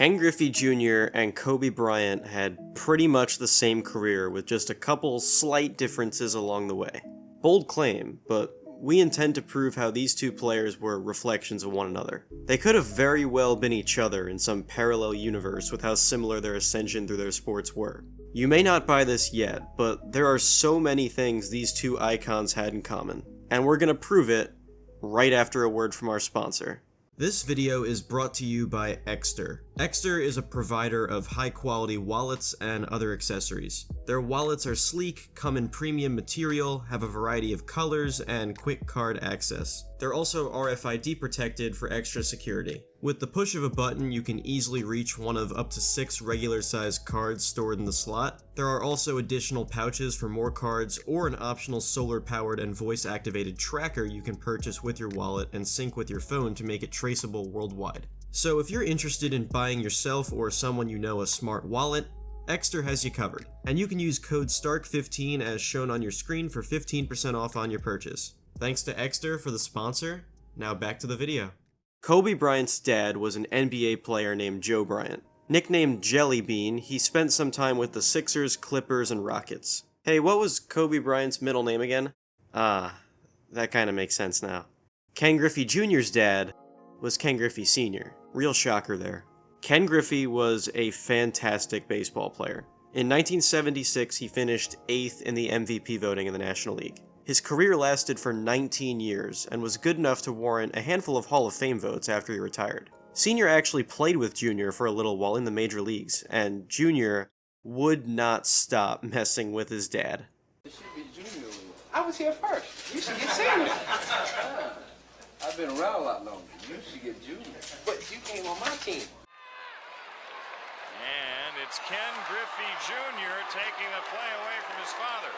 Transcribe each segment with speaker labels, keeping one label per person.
Speaker 1: Ken Griffey Jr. and Kobe Bryant had pretty much the same career with just a couple slight differences along the way. Bold claim, but we intend to prove how these two players were reflections of one another. They could have very well been each other in some parallel universe with how similar their ascension through their sports were. You may not buy this yet, but there are so many things these two icons had in common, and we're gonna prove it right after a word from our sponsor. This video is brought to you by Exter. Exter is a provider of high-quality wallets and other accessories. Their wallets are sleek, come in premium material, have a variety of colors, and quick card access. They're also RFID protected for extra security. With the push of a button, you can easily reach one of up to 6 regular-sized cards stored in the slot. There are also additional pouches for more cards, or an optional solar-powered and voice-activated tracker you can purchase with your wallet and sync with your phone to make it traceable worldwide. So if you're interested in buying yourself or someone you know a smart wallet, Exter has you covered, and you can use code STARK15 as shown on your screen for 15% off on your purchase. Thanks to Exter for the sponsor. Now back to the video. Kobe Bryant's dad was an NBA player named Joe Bryant. Nicknamed Jelly Bean, he spent some time with the Sixers, Clippers, and Rockets. Hey, what was Kobe Bryant's middle name again? Ah, that kinda makes sense now. Ken Griffey Jr.'s dad was Ken Griffey Sr. Real shocker there. Ken Griffey was a fantastic baseball player. In 1976, he finished 8th in the MVP voting in the National League. His career lasted for 19 years and was good enough to warrant a handful of Hall of Fame votes after he retired. Senior actually played with Junior for a little while in the major leagues, and Junior would not stop messing with his dad.
Speaker 2: It should be Junior. I was here first. You should get Senior. I've been around a lot longer. You should get Junior. But you came on my team.
Speaker 3: And it's Ken Griffey Jr. taking the play away from his father.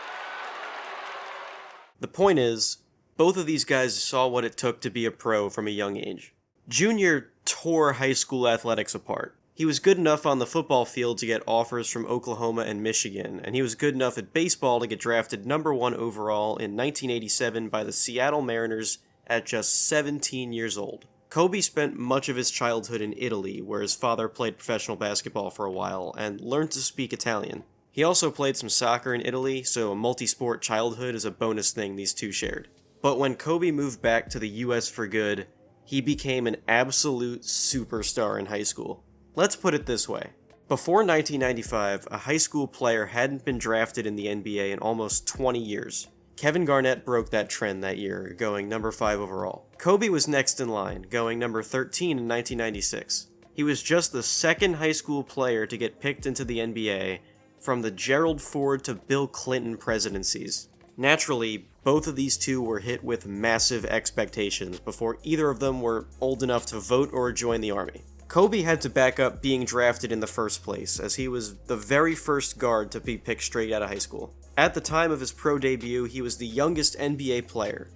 Speaker 1: The point is, both of these guys saw what it took to be a pro from a young age. Junior tore high school athletics apart. He was good enough on the football field to get offers from Oklahoma and Michigan, and he was good enough at baseball to get drafted #1 overall in 1987 by the Seattle Mariners at just 17 years old. Kobe spent much of his childhood in Italy, where his father played professional basketball for a while and learned to speak Italian. He also played some soccer in Italy, so a multi-sport childhood is a bonus thing these two shared. But when Kobe moved back to the US for good, he became an absolute superstar in high school. Let's put it this way. Before 1995, a high school player hadn't been drafted in the NBA in almost 20 years. Kevin Garnett broke that trend that year, going #5 overall. Kobe was next in line, going #13 in 1996. He was just the second high school player to get picked into the NBA from the Gerald Ford to Bill Clinton presidencies. Naturally, both of these two were hit with massive expectations before either of them were old enough to vote or join the army. Kobe had to back up being drafted in the first place, as he was the very first guard to be picked straight out of high school. At the time of his pro debut, he was the youngest NBA player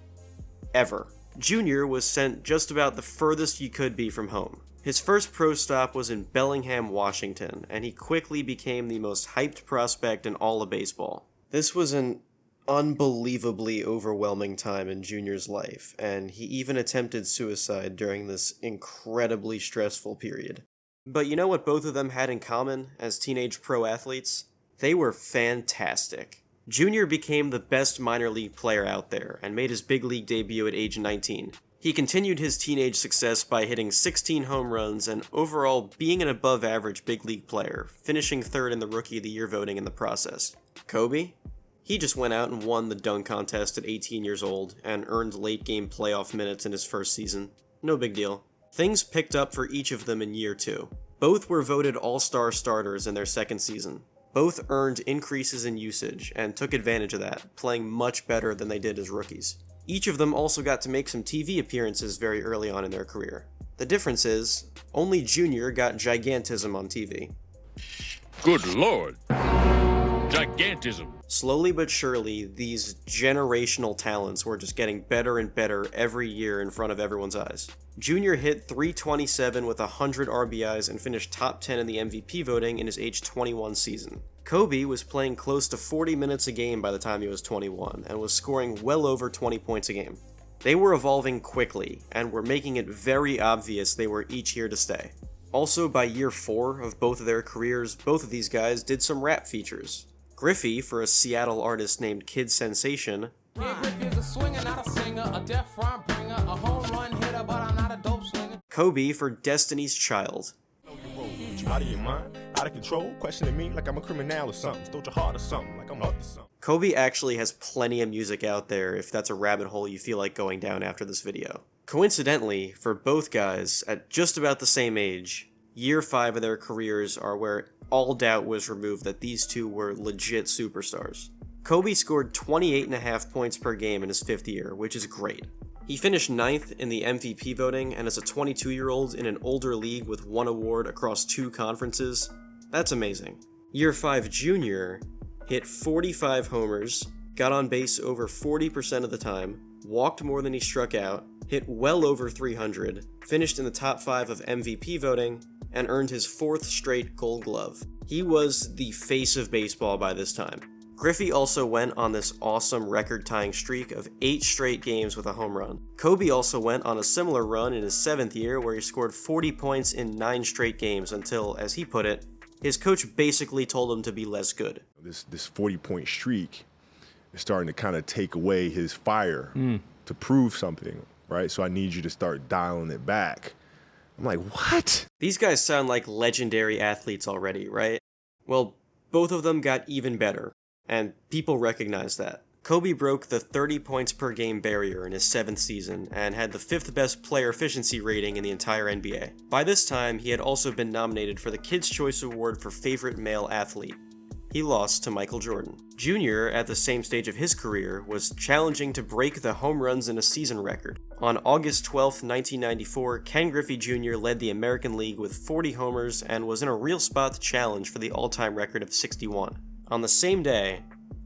Speaker 1: ever. Junior was sent just about the furthest you could be from home. His first pro stop was in Bellingham, Washington, and he quickly became the most hyped prospect in all of baseball. This was an unbelievably overwhelming time in Junior's life, and he even attempted suicide during this incredibly stressful period. But you know what both of them had in common as teenage pro athletes? They were fantastic. Junior became the best minor league player out there and made his big league debut at age 19. He continued his teenage success by hitting 16 home runs and overall being an above-average big league player, finishing 3rd in the Rookie of the Year voting in the process. Kobe? He just went out and won the dunk contest at 18 years old and earned late-game playoff minutes in his first season. No big deal. Things picked up for each of them in year 2. Both were voted all-star starters in their second season. Both earned increases in usage and took advantage of that, playing much better than they did as rookies. Each of them also got to make some TV appearances very early on in their career. The difference is, only Junior got gigantism on TV.
Speaker 4: Good Lord! Gigantism!
Speaker 1: Slowly but surely, these generational talents were just getting better and better every year in front of everyone's eyes. Junior hit .327 with 100 RBIs and finished top 10 in the MVP voting in his age 21 season. Kobe was playing close to 40 minutes a game by the time he was 21, and was scoring well over 20 points a game. They were evolving quickly, and were making it very obvious they were each here to stay. Also, by year 4 of both of their careers, both of these guys did some rap features. Griffey for a Seattle artist named Kid Sensation, Kobe for Destiny's Child,
Speaker 5: Out of your mind, out of control, questioning me like I'm a criminal or something. Stole your heart or something, like I'm up to something.
Speaker 1: Kobe actually has plenty of music out there if that's a rabbit hole you feel like going down after this video. Coincidentally, for both guys, at just about the same age, year 5 of their careers are where all doubt was removed that these two were legit superstars. Kobe scored 28.5 points per game in his 5th year, which is great. He finished 9th in the MVP voting, and as a 22-year-old in an older league with 1 award across 2 conferences, that's amazing. Year 5 junior hit 45 homers, got on base over 40% of the time, walked more than he struck out, hit well over 300, finished in the top 5 of MVP voting, and earned his 4th straight Gold Glove. He was the face of baseball by this time. Griffey also went on this awesome record-tying streak of 8 straight games with a home run. Kobe also went on a similar run in his 7th year where he scored 40 points in 9 straight games until, as he put it, his coach basically told him to be less good.
Speaker 5: This 40-point streak is starting to kind of take away his fire to prove something, right? So I need you to start dialing it back. I'm like, what?
Speaker 1: These guys sound like legendary athletes already, right? Well, both of them got even better, and people recognize that. Kobe broke the 30 points per game barrier in his 7th season and had the 5th best player efficiency rating in the entire NBA. By this time, he had also been nominated for the Kids' Choice Award for Favorite Male Athlete. He lost to Michael Jordan. Junior, at the same stage of his career, was challenging to break the home runs in a season record. On August 12, 1994, Ken Griffey Jr. led the American League with 40 homers and was in a real spot to challenge for the all-time record of 61. On the same day,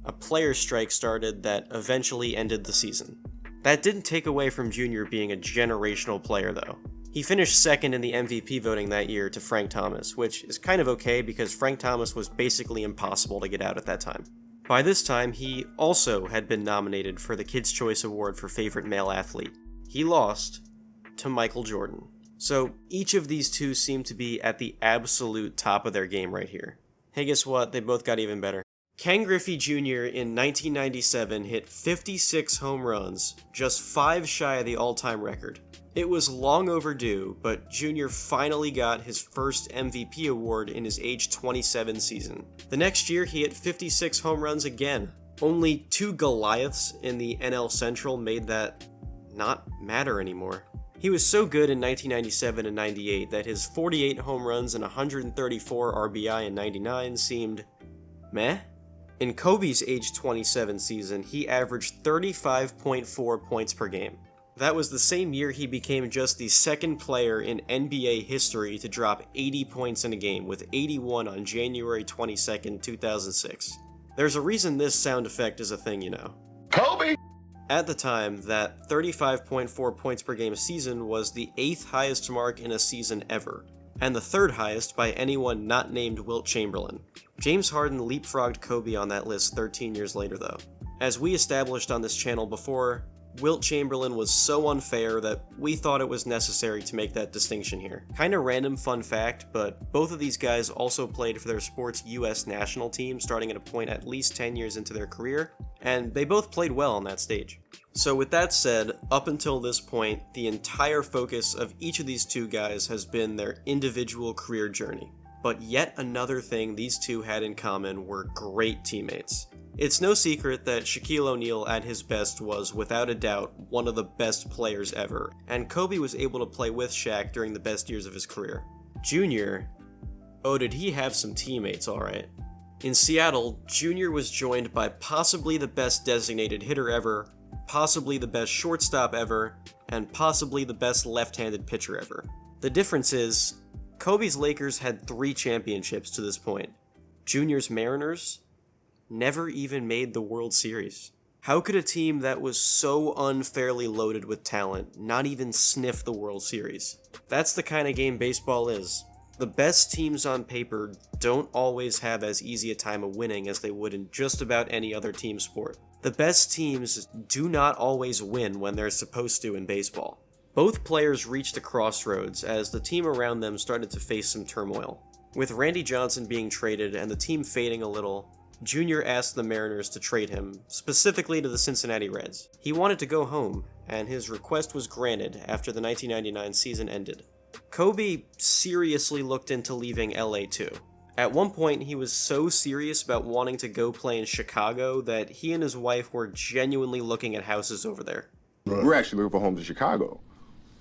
Speaker 1: a players' strike started that eventually ended the season. That didn't take away from Junior being a generational player, though. He finished 2nd in the MVP voting that year to Frank Thomas, which is kind of okay because Frank Thomas was basically impossible to get out at that time. By this time, he also had been nominated for the Kids' Choice Award for Favorite Male Athlete. He lost to Michael Jordan. So each of these two seem to be at the absolute top of their game right here. Hey, guess what? They both got even better. Ken Griffey Jr. in 1997 hit 56 home runs, just 5 shy of the all-time record. It was long overdue, but Jr. finally got his first MVP award in his age 27 season. The next year, he hit 56 home runs again. Only 2 Goliaths in the NL Central made that not matter anymore. He was so good in 1997 and 98 that his 48 home runs and 134 RBI in 99 seemed meh. In Kobe's age 27 season, he averaged 35.4 points per game. That was the same year he became just the 2nd player in NBA history to drop 80 points in a game, with 81 on January 22, 2006. There's a reason this sound effect is a thing, you know.
Speaker 5: Kobe!
Speaker 1: At the time, that 35.4 points per game season was the 8th highest mark in a season ever, and the 3rd highest by anyone not named Wilt Chamberlain. James Harden leapfrogged Kobe on that list 13 years later, though. As we established on this channel before, Wilt Chamberlain was so unfair that we thought it was necessary to make that distinction here. Kinda random fun fact, but both of these guys also played for their sport's US national team starting at a point at least 10 years into their career, and they both played well on that stage. So with that said, up until this point, the entire focus of each of these two guys has been their individual career journey. But yet another thing these two had in common were great teammates. It's no secret that Shaquille O'Neal at his best was, without a doubt, one of the best players ever, and Kobe was able to play with Shaq during the best years of his career. Junior, oh, did he have some teammates, alright. In Seattle, Junior was joined by possibly the best designated hitter ever, possibly the best shortstop ever, and possibly the best left-handed pitcher ever. The difference is, Kobe's Lakers had 3 championships to this point. Junior's Mariners never even made the World Series. How could a team that was so unfairly loaded with talent not even sniff the World Series? That's the kind of game baseball is. The best teams on paper don't always have as easy a time of winning as they would in just about any other team sport. The best teams do not always win when they're supposed to in baseball. Both players reached a crossroads as the team around them started to face some turmoil. With Randy Johnson being traded and the team fading a little, Junior asked the Mariners to trade him, specifically to the Cincinnati Reds. He wanted to go home, and his request was granted after the 1999 season ended. Kobe seriously looked into leaving LA too. At one point, he was so serious about wanting to go play in Chicago that he and his wife were genuinely looking at houses over there.
Speaker 6: We're actually looking for homes in Chicago,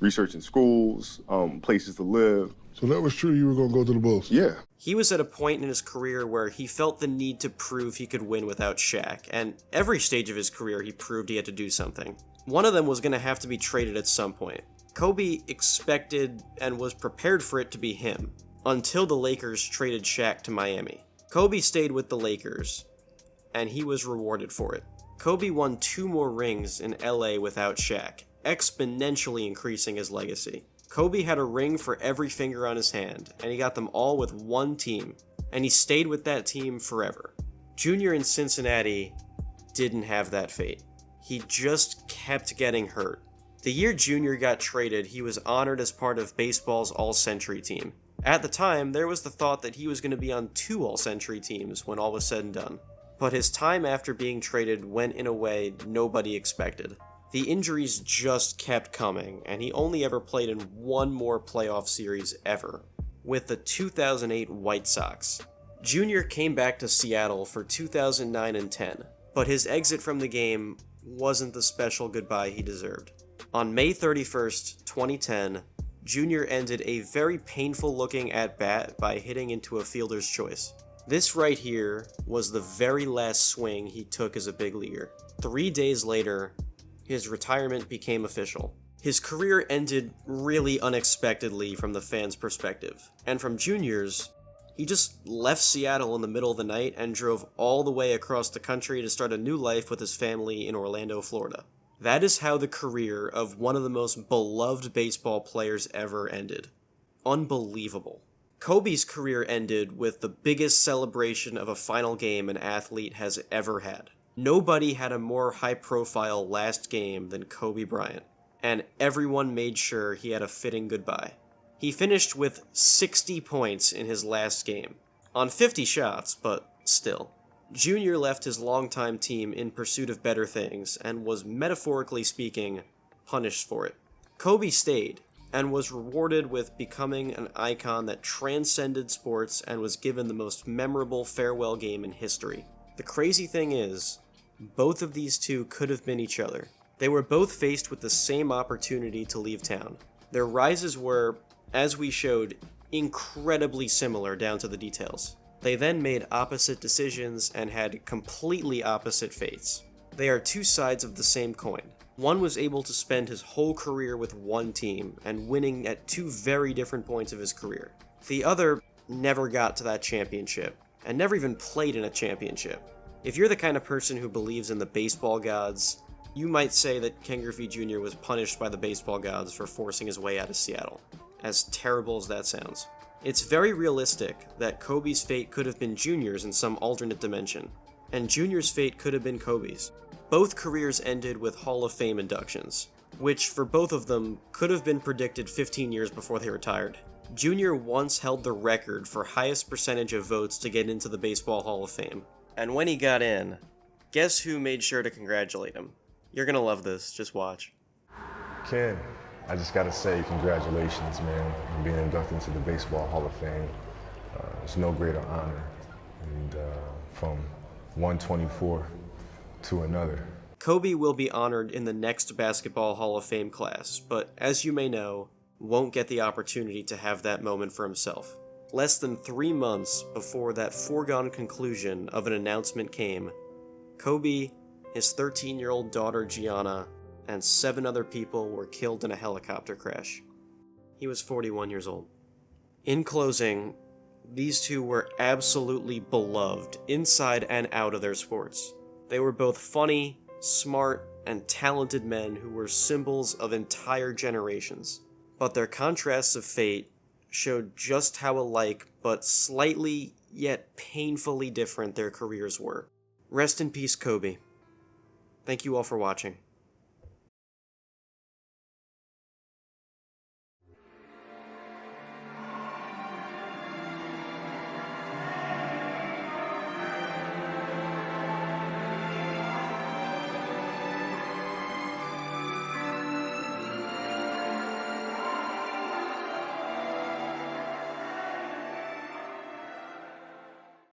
Speaker 6: researching schools, places to live.
Speaker 7: So that was true, you were going to go to the Bulls?
Speaker 6: Yeah.
Speaker 1: He was at a point in his career where he felt the need to prove he could win without Shaq, and every stage of his career he proved he had to do something. One of them was going to have to be traded at some point. Kobe expected and was prepared for it to be him, until the Lakers traded Shaq to Miami. Kobe stayed with the Lakers, and he was rewarded for it. Kobe won 2 more rings in LA without Shaq, exponentially increasing his legacy. Kobe had a ring for every finger on his hand, and he got them all with one team, and he stayed with that team forever. Junior in Cincinnati didn't have that fate. He just kept getting hurt. The year Junior got traded, he was honored as part of baseball's All-Century team. At the time, there was the thought that he was going to be on 2 All-Century teams when all was said and done. But his time after being traded went in a way nobody expected. The injuries just kept coming, and he only ever played in 1 more playoff series ever, with the 2008 White Sox. Junior came back to Seattle for 2009 and 10, but his exit from the game wasn't the special goodbye he deserved. On May 31st, 2010, Junior ended a very painful-looking at-bat by hitting into a fielder's choice. This right here was the very last swing he took as a big leaguer. 3 days later, his retirement became official. His career ended really unexpectedly from the fans' perspective, and from Junior's, he just left Seattle in the middle of the night and drove all the way across the country to start a new life with his family in Orlando, Florida. That is how the career of one of the most beloved baseball players ever ended. Unbelievable. Kobe's career ended with the biggest celebration of a final game an athlete has ever had. Nobody had a more high-profile last game than Kobe Bryant, and everyone made sure he had a fitting goodbye. He finished with 60 points in his last game, on 50 shots, but still. Junior left his longtime team in pursuit of better things, and was, metaphorically speaking, punished for it. Kobe stayed, and was rewarded with becoming an icon that transcended sports and was given the most memorable farewell game in history. The crazy thing is, both of these two could have been each other. They were both faced with the same opportunity to leave town. Their rises were, as we showed, incredibly similar down to the details. They then made opposite decisions and had completely opposite fates. They are 2 sides of the same coin. One was able to spend his whole career with one team and winning at 2 very different points of his career. The other never got to that championship, and never even played in a championship. If you're the kind of person who believes in the baseball gods, you might say that Ken Griffey Jr. was punished by the baseball gods for forcing his way out of Seattle, as terrible as that sounds. It's very realistic that Kobe's fate could have been Junior's in some alternate dimension, and Junior's fate could have been Kobe's. Both careers ended with Hall of Fame inductions, which for both of them could have been predicted 15 years before they retired. Junior once held the record for highest percentage of votes to get into the Baseball Hall of Fame. And when he got in, guess who made sure to congratulate him? You're gonna love this, just watch.
Speaker 5: Ken, I just gotta say congratulations, man, on being inducted into the Baseball Hall of Fame. It's no greater honor. And from 124 to another.
Speaker 1: Kobe will be honored in the next Basketball Hall of Fame class, but as you may know, won't get the opportunity to have that moment for himself. Less than 3 months before that foregone conclusion of an announcement came, Kobe, his 13-year-old daughter Gianna, and 7 other people were killed in a helicopter crash. He was 41 years old. In closing, these two were absolutely beloved inside and out of their sports. They were both funny, smart, and talented men who were symbols of entire generations. But their contrasts of fate showed just how alike, but slightly yet painfully different their careers were. Rest in peace, Kobe. Thank you all for watching.